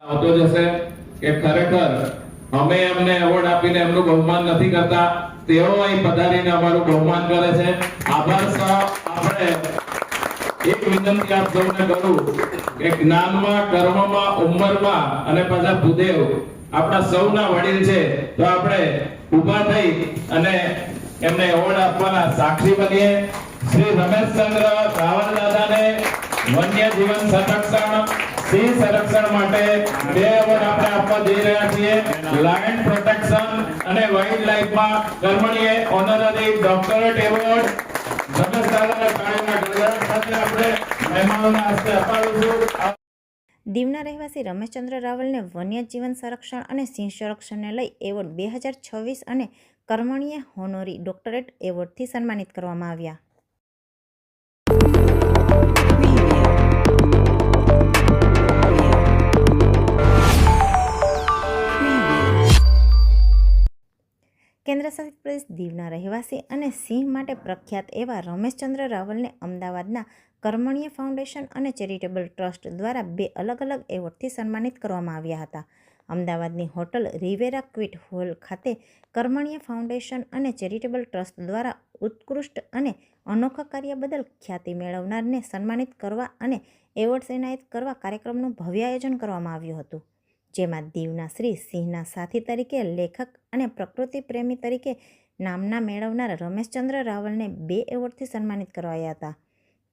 આવતો જશે કે ખરેખર અમે એમને એવોર્ડ આપીને એમનું બહુમાન નથી કરતા, તેઓ અહીં પધારીને અમારું બહુમાન કરે છે. આભાર સહ આપણે એક વિનંતી આપ સૌને કરું કે જ્ઞાનમાં, કર્મમાં, ઉંમરમાં અને પાછા ભૂદેવ આપણા સૌના વડીલ છે, તો આપણે ઊભા થઈ અને એમને એવોર્ડ આપવાના સાક્ષી બનીએ. શ્રી રમેશચંદ્ર રાવલ દાદાને વન્ય જીવન સંરક્ષણ, સિંહ સંરક્ષણ માટે 2 એવોર્ડ આપણે આપવા જઈ રહ્યા છીએ. લાયન પ્રોટેક્શન અને વાઇલ્ડ લાઈફમાં કર્મણીય ઓનરરી ડોક્ટરેટ એવોર્ડ રમેશ દાદાને તાળીના ગણગણાટ સાથે આપણે મહેમાનોના હસ્તે અપાવીશું. દીવના રહેવાસી રમેશચંદ્ર રાવલને વન્ય જીવન સંરક્ષણ અને સિંહ સંરક્ષણને લઈ એવોર્ડ 2026 અને કર્મણીય હોનોરી ડોક્ટરેટ એવોર્ડથી સન્માનિત કરવામાં આવ્યા. કેન્દ્રશાસિત પ્રદેશ દીવના રહેવાસી અને સિંહ માટે પ્રખ્યાત એવા રમેશચંદ્ર રાવલને અમદાવાદના કર્મણીય ફાઉન્ડેશન અને ચેરિટેબલ ટ્રસ્ટ દ્વારા 2 અલગ અલગ એવોર્ડથી સન્માનિત કરવામાં આવ્યા હતા. અમદાવાદની હોટલ રિવેરા ક્વિટ હોલ ખાતે કર્મણીય ફાઉન્ડેશન અને ચેરિટેબલ ટ્રસ્ટ દ્વારા ઉત્કૃષ્ટ અને અનોખા કાર્ય બદલ ખ્યાતિ મેળવનારને સન્માનિત કરવા અને એવોર્ડ એનાયત કરવા કાર્યક્રમનું ભવ્ય આયોજન કરવામાં આવ્યું હતું, જેમાં દીવના શ્રી સિંહના સાથી તરીકે, લેખક અને પ્રકૃતિ પ્રેમી તરીકે નામના મેળવનાર રમેશચંદ્ર રાવલને 2 એવોર્ડથી સન્માનિત કરાયા હતા.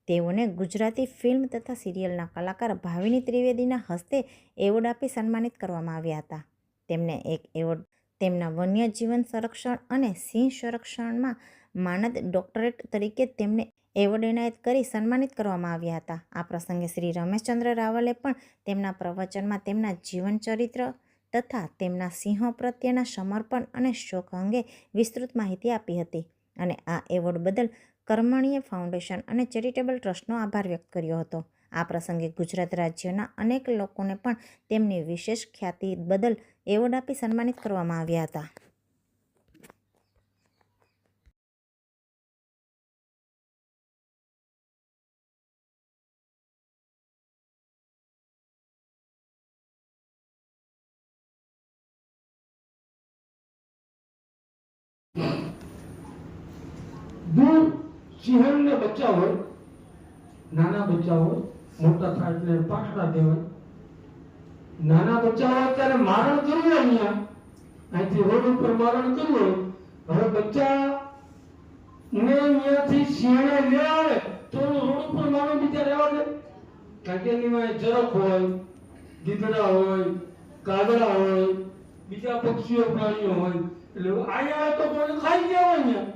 તેઓને ગુજરાતી ફિલ્મ તથા સિરિયલના કલાકાર ભાવિની ત્રિવેદીના હસ્તે એવોર્ડ આપી સન્માનિત કરવામાં આવ્યા હતા. તેમને એક એવોર્ડ તેમના વન્ય જીવન સંરક્ષણ અને સિંહ સંરક્ષણમાં માનદ ડોક્ટરેટ તરીકે તેમને એવોર્ડ એનાયત કરી સન્માનિત કરવામાં આવ્યા હતા. આ પ્રસંગે શ્રી રમેશચંદ્ર રાવલે પણ તેમના પ્રવચનમાં તેમના જીવન ચરિત્ર તથા તેમના સિંહો પ્રત્યેના સમર્પણ અને શોખ અંગે વિસ્તૃત માહિતી આપી હતી અને આ એવોર્ડ બદલ કર્મણીય ફાઉન્ડેશન અને ચેરિટેબલ ટ્રસ્ટનો આભાર વ્યક્ત કર્યો હતો. આ પ્રસંગે ગુજરાત રાજ્યના અનેક લોકોને પણ તેમની વિશેષ ખ્યાતિ બદલ એવોર્ડ આપી સન્માનિત કરવામાં આવ્યા હતા. દૂર સિંહણના બચ્ચા હોય, નાના બચ્ચા હોય, મોટા થાય એટલે પાઠડા કહેવાય. નાના બચ્ચા હોય ત્યારે મારણ કરવું હોય, અહીંયા અહીંથી રોડ ઉપર મારણ કરવું હોય, હવે બચ્ચા ને અહીંયાથી સિંહણે લે આવે તો રોડ ઉપર મારણ બીજા રહેવા દે? કારણ કે એની જરાક હોય, ગીધડા હોય, કાગડા હોય, બીજા પક્ષીઓ પ્રાણીઓ હોય, એટલે અહીંયા તો કોઈ ખાઈ ગયા હોય અહીંયા.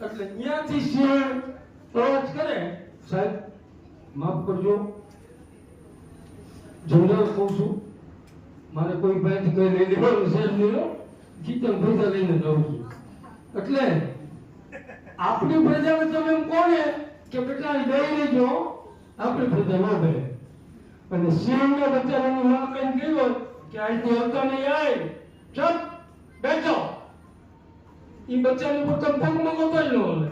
એટલે ત્યાંથી સિંહ અવાજ કરે, સાહેબ માફ કરજો, જમવાનું કહું છું, મારે કોઈ ભાઈથી કઈ લઈ લેવાનું છે નહીં, જીતન પૈસા લઈને જાઉં છું. એટલે આપણી પ્રજાને તમે એમ કોને કે બેટા લઈ લેજો, આપણી પ્રજા ન કરે. અને સિંહના બચ્ચાની માં કઈ ગયો કે અહીંથી હલતા નહીં, આય ચપ બેઠો, એ બચ્ચાની પોતાને પગ મગોતા જ ન હોય.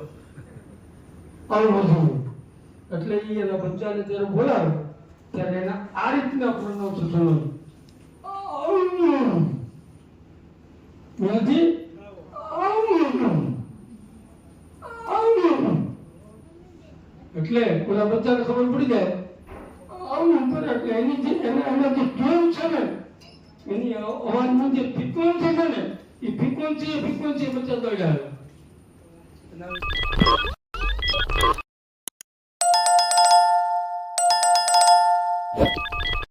આવું બધું એટલે એના બચ્ચાને જ્યારે બોલાવે ત્યારે એના આ રીતના પ્રોનાઉન્સિએશન નથી. એટલે ઓલા બચ્ચાને ખબર પડી જાય આવું કરે એટલે એની જે એના જે ટ્યુન છે ને, એની અવાજનું જે ફ્રીક્વન્સી છે ને, એ ફ્રીક્વન્સી બચ્ચા દોડ્યા આવે.